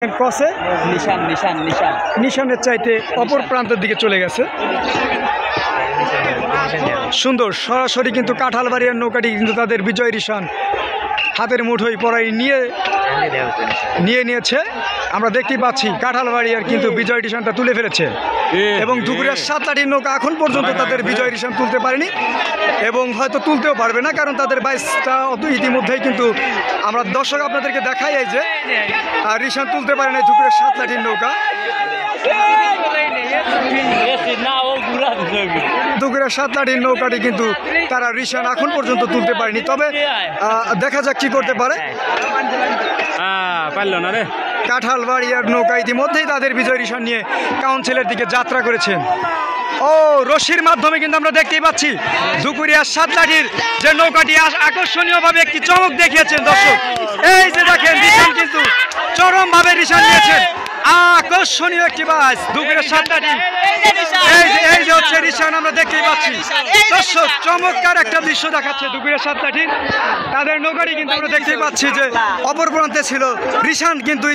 ক্রসে নিশানের চাইতে অপর প্রান্তের দিকে চলে গেছে। সুন্দর সরাসরি কিন্তু কাঁঠালবাড়িয়ার নৌকাটি কিন্তু তাদের বিজয় রিশান হাতের মুঠোয় পড়াই নিয়েছে। আমরা দেখতেই পাচ্ছি কাঁঠালবাড়িয়ার কিন্তু বিজয় রিশানটা তুলে ফেলেছে এবং দুপুরের 7 লাঠির নৌকা এখন পর্যন্ত তাদের বিজয় রিশান তুলতে পারেনি এবং হয়তো তুলতেও পারবে না, কারণ তাদের 22টা ইতিমধ্যেই কিন্তু আমরা দর্শক আপনাদেরকে দেখাই এই যে রিশান তুলতে পারে না দুপুরের 7 লাঠির নৌকা। দুপুরের 7 লাঠির নৌকাটি কিন্তু তারা রিশান এখন পর্যন্ত তুলতে পারেনি, তবে দেখা যাক কি করতে পারে। কাঁঠালবাড়িয়ার নৌকা ইতিমধ্যেই তাদের বিজয় রিশান নিয়ে কাউন্সিলের দিকে যাত্রা করেছেন। ও রশির মাধ্যমে কিন্তু আমরা দেখতেই পাচ্ছি দুপুরিয়া 7 লাঠির যে নৌকাটি আকর্ষণীয়ভাবে একটি চমক দেখিয়েছেন দর্শক। এই যে দেখেন রিশান কিন্তু চরমভাবে রিশান নিয়েছেন, আকর্ষণীয় একটি বাস দুপুরের 7 লাঠি। এই যে হচ্ছে রিশান আমরা দেখতেই পাচ্ছি দর্শক, চমৎকার একটা দৃশ্য দেখাচ্ছে দুপুরের 7 লাঠির তাদের নৌকাটি কিন্তু আমরা দেখতেই পাচ্ছি যে অপর প্রান্তে ছিল রিশান কিন্তু